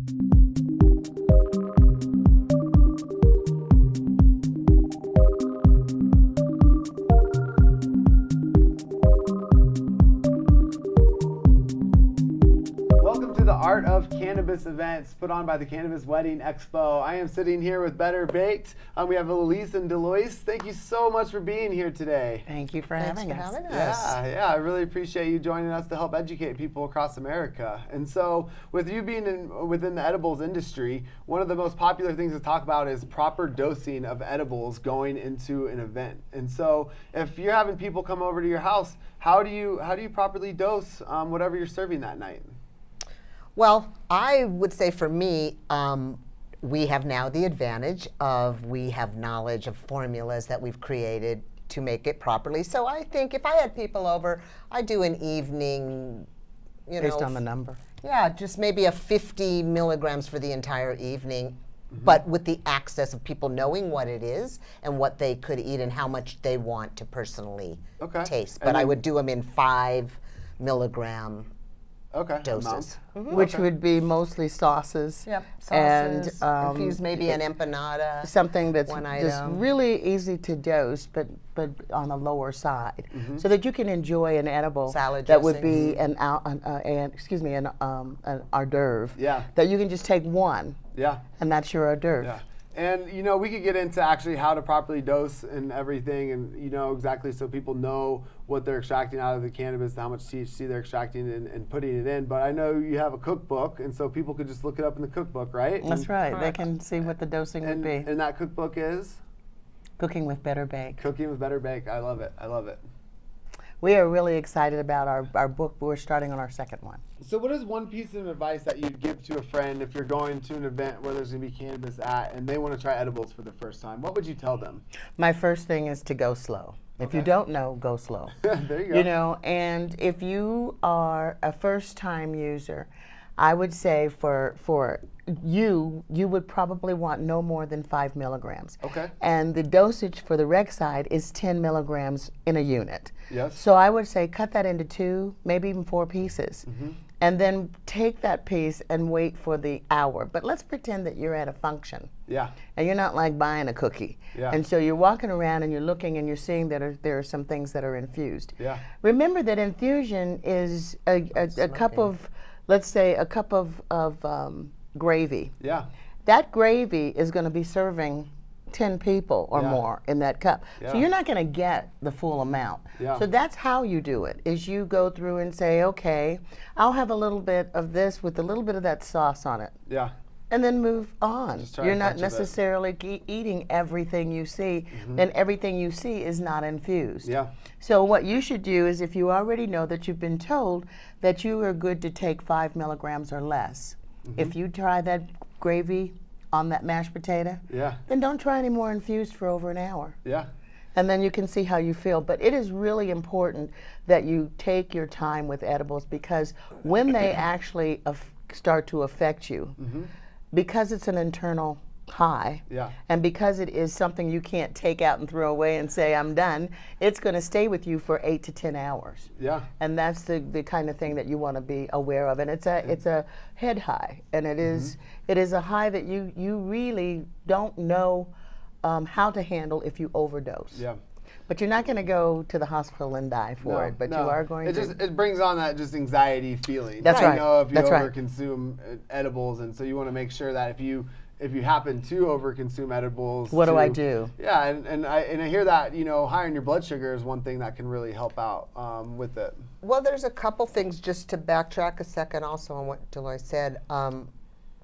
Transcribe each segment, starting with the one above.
The Art of Cannabis events put on by the Cannabis Wedding Expo. I am sitting here with Better Baked. We have Elise and Deloise. Thank you so much for being here today. Thank you for having us. Yeah, I really appreciate you joining us to help educate people across America. And so, with you being within the edibles industry, one of the most popular things to talk about is proper dosing of edibles going into an event. And so, if you're having people come over to your house, how do you properly dose whatever you're serving that night? Well, I would say for me, we have now the advantage of we have knowledge of formulas that we've created to make it properly. So I think if I had people over, I do an evening, based on the number. Yeah, just maybe a 50 milligrams for the entire evening, but with the access of people knowing what it is and what they could eat and how much they want to personally taste. But I would do them in 5 milligram doses. Which would be mostly sauces. Yep, sauces, and infused maybe an empanada. Something that's just really easy to dose, but on a lower side, so that you can enjoy an edible salad that would be an hors d'oeuvre. Yeah. That you can just take one. Yeah. And that's your hors d'oeuvre. Yeah. And we could get into actually how to properly dose and everything, and exactly so people know what they're extracting out of the cannabis, how much THC they're extracting and putting it in. But I know you have a cookbook, and so people could just look it up in the cookbook, right? That's right. They can see what the dosing would be. And that cookbook is? Cooking with Better Bake. Cooking with Better Bake. I love it. I love it. We are really excited about our book. We're starting on our second one. So what is one piece of advice that you'd give to a friend if you're going to an event where there's going to be cannabis at and they want to try edibles for the first time? What would you tell them? My first thing is to go slow. If you don't know, go slow. There you go. And if you are a first-time user, I would say for you would probably want no more than 5 milligrams. Okay. And the dosage for the rec side is 10 milligrams in a unit. Yes. So I would say cut that into 2, maybe even 4 pieces. And then take that piece and wait for the hour. But let's pretend that you're at a function. Yeah. And you're not like buying a cookie. Yeah. And so you're walking around and you're looking and you're seeing that there are some things that are infused. Yeah. Remember that infusion is a cup of, let's say, a cup of gravy. Yeah. That gravy is going to be serving 10 people or more in that cup. Yeah. So you're not going to get the full amount. Yeah. So that's how you do it, is you go through and say, okay, I'll have a little bit of this with a little bit of that sauce on it. Yeah. And then move on. You're not necessarily eating everything you see, and everything you see is not infused. Yeah. So what you should do is, if you already know that you've been told that you are good to take 5 milligrams or less, if you try that gravy on that mashed potato, then don't try any more infused for over an hour. Yeah. And then you can see how you feel. But it is really important that you take your time with edibles, because when they actually start to affect you, because it's an internal high, and because it is something you can't take out and throw away and say, I'm done, it's going to stay with you for 8 to 10 hours. Yeah. And that's the kind of thing that you want to be aware of. And it's a head high, and it is a high that you really don't know how to handle if you overdose. Yeah. But you're not going to go to the hospital and die for it. But you are going to. It brings on that just anxiety feeling. That's right. You know, if you That's right. overconsume edibles, and so you want to make sure that if you happen to overconsume edibles, what do I do? Yeah, and I hear that higher in your blood sugar is one thing that can really help out with it. Well, there's a couple things, just to backtrack a second also on what Deloy said.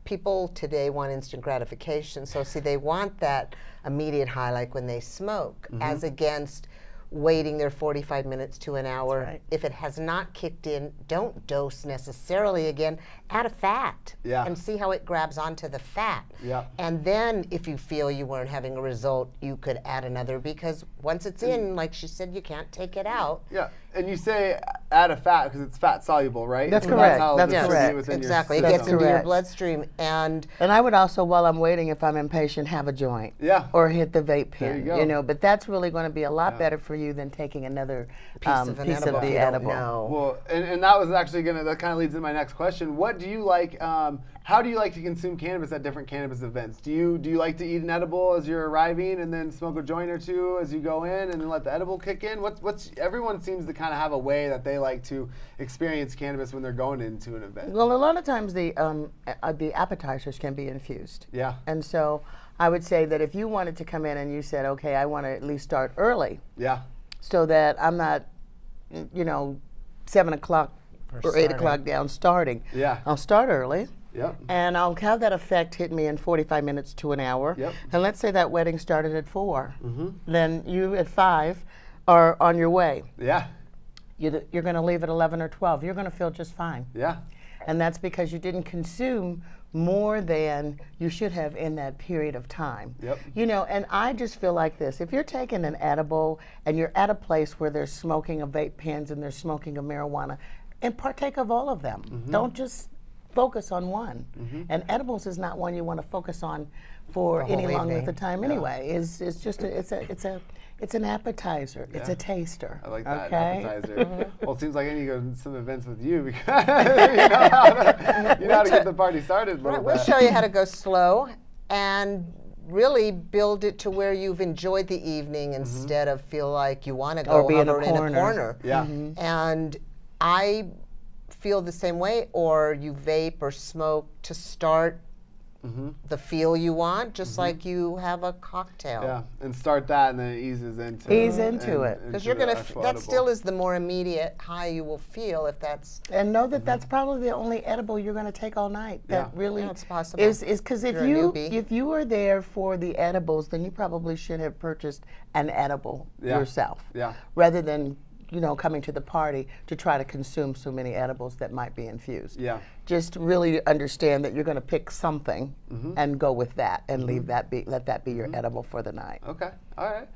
People today want instant gratification. So see, they want that immediate high like when they smoke, as against waiting their 45 minutes to an hour. Right. If it has not kicked in, don't dose necessarily again. Add a fat and see how it grabs onto the fat. Yeah. And then if you feel you weren't having a result, you could add another, because once it's in, like she said, you can't take it out. Yeah. And you say add a fat because it's fat soluble, right? That's So correct. how That's it's correct. within your Exactly. It system. gets into your correct. bloodstream. And I would also, while I'm waiting, if I'm impatient, have a joint. Yeah. Or hit the vape There pen. you go. know, but that's really going to be a lot better for you than taking another piece of an edible the you don't edible. know. Well, and that was actually that kind of leads into my next question. What do you like? How do you like to consume cannabis at different cannabis events? Do you like to eat an edible as you're arriving and then smoke a joint or two as you go in and then let the edible kick in? What's everyone seems to kind of have a way that they like to experience cannabis when they're going into an event. Well, a lot of times the appetizers can be infused. Yeah. And so I would say that if you wanted to come in and you said, okay, I want to at least start early. Yeah. So that I'm not, 7 o'clock or 8 o'clock down starting. Yeah. I'll start early. Yep. And I'll have that effect hit me in 45 minutes to an hour. Yep. And let's say that wedding started at 4. Then you at 5 are on your way. Yeah. You're going to leave at 11 or 12. You're going to feel just fine. Yeah. And that's because you didn't consume more than you should have in that period of time. Yep. And I just feel like this. If you're taking an edible and you're at a place where they're smoking a vape pens and they're smoking a marijuana, and partake of all of them. Don't just focus on one. And edibles is not one you want to focus on for any whole longer evening. the time anyway. It's just it's an appetizer. It's a taster. I like that okay? appetizer. Well, it seems like I need to go to some events with you because you know how to get the party started a little Right, we'll bit. show you how to go slow and really build it to where you've enjoyed the evening instead of feel like you want to go Or be in a hover in a corner. corner. Yeah. And I feel the same way, or you vape or smoke to start the feel you want, just like you have a cocktail. Yeah, and start that, and then it eases into Ease into it. Because into you're the gonna, actual that edible. still is the more immediate high you will feel if that's. And know that that's probably the only edible you're going to take all night. That Yeah. really Yeah, it's possible. is because if You're a you newbie. if you were there for the edibles, then you probably should have purchased an edible Yeah. yourself, Yeah. rather than coming to the party to try to consume so many edibles that might be infused. Yeah. Just really understand that you're going to pick something and go with that and leave that be. Let that be your edible for the night. Okay. All right.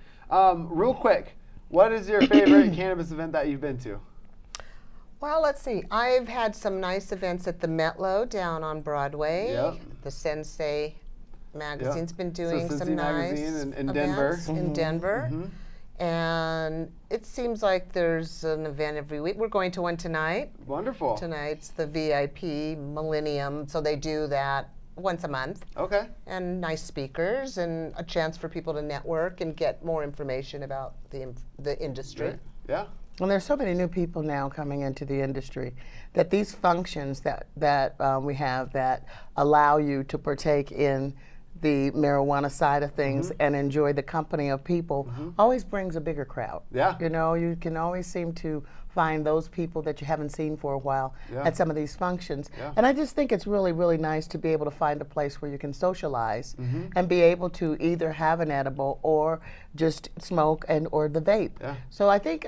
Real quick, what is your favorite cannabis event that you've been to? Well, let's see. I've had some nice events at the Metlo down on Broadway. Yep. The Sensei magazine's been So doing Cincy some nice Magazine in Denver. events in Denver. And it seems like there's an event every week. We're going to one tonight. Wonderful. Tonight's the VIP Millennium, so they do that once a month. Okay. And nice speakers and a chance for people to network and get more information about the industry. Great. Yeah. And there's so many new people now coming into the industry that these functions that we have that allow you to partake in the marijuana side of things and enjoy the company of people always brings a bigger crowd. Yeah. You can always seem to find those people that you haven't seen for a while Yeah. at some of these functions. Yeah. And I just think it's really, really nice to be able to find a place where you can socialize and be able to either have an edible or just smoke or the vape. Yeah. So I think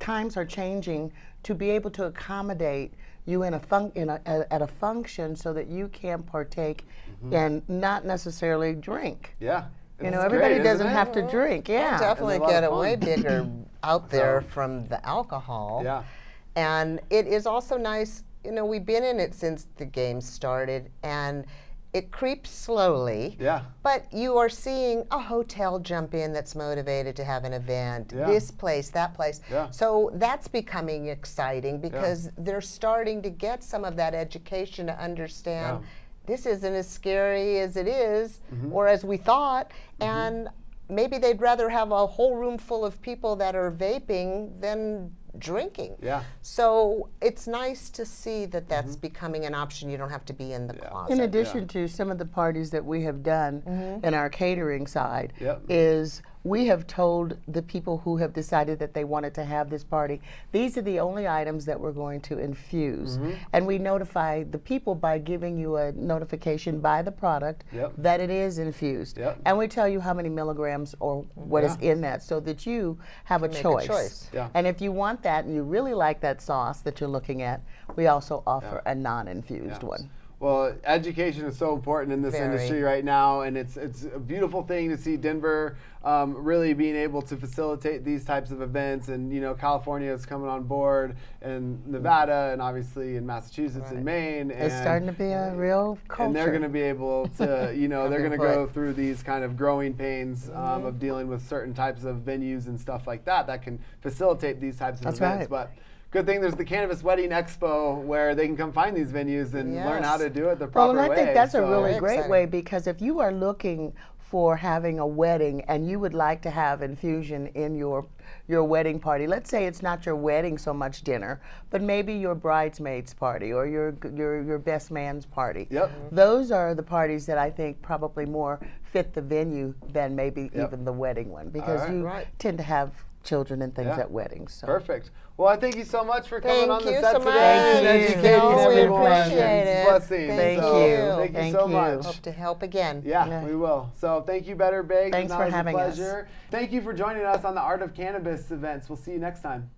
times are changing to be able to accommodate you at a function so that you can partake and not necessarily drink. Yeah. It's Everybody great, doesn't isn't have it? to drink. Yeah. Definitely And a lot get of it way fun. bigger out there from the alcohol. Yeah. And it is also nice, we've been in it since the game started, and it creeps slowly. Yeah. But you are seeing a hotel jump in that's motivated to have an event, Yeah. this place, that place. Yeah. So that's becoming exciting because they're starting to get some of that education to understand this isn't as scary as it is or as we thought. And maybe they'd rather have a whole room full of people that are vaping than drinking. Yeah. So it's nice to see that that's becoming an option. You don't have to be in the closet. In addition to some of the parties that we have done in our catering side, Yep. is we have told the people who have decided that they wanted to have this party, these are the only items that we're going to infuse. And we notify the people by giving you a notification by the product Yep. that it is infused. Yep. And we tell you how many milligrams or what is in that so that you have a Make a choice. choice. Yeah. And if you want that and you really like that sauce that you're looking at, we also offer a non-infused Yeah. one. Well, education is so important in this Very. industry right now, and it's a beautiful thing to see Denver really being able to facilitate these types of events. And California is coming on board, and Nevada, and obviously in Massachusetts and Maine. It's and, starting to be a real culture. And they're going to be able to, they're going to input. go through these kind of growing pains of dealing with certain types of venues and stuff like that can facilitate these types of That's events. right. But good thing there's the Cannabis Wedding Expo where they can come find these venues and learn how to do it the proper way. Well, and I think that's a So- really Very great exciting. way, because if you are looking for having a wedding and you would like to have infusion in your wedding party, let's say it's not your wedding so much dinner, but maybe your bridesmaid's party or your best man's party. Yep. Those are the parties that I think probably more fit the venue than maybe even the wedding one, because right. you Right. tend to have children and things Yeah. at weddings. So. Perfect. Well, I thank you so much for coming Thank on the you set so today much. and Thank you. educating No, we everyone. appreciate It's it. blessings. Thank So, you. Thank you Thank so you. much. Hope to help again. Yeah, Yeah. we will. So thank you, Better Bake. Thanks It for was having a us. pleasure. Thank you for joining us on the Art of Cannabis events. We'll see you next time.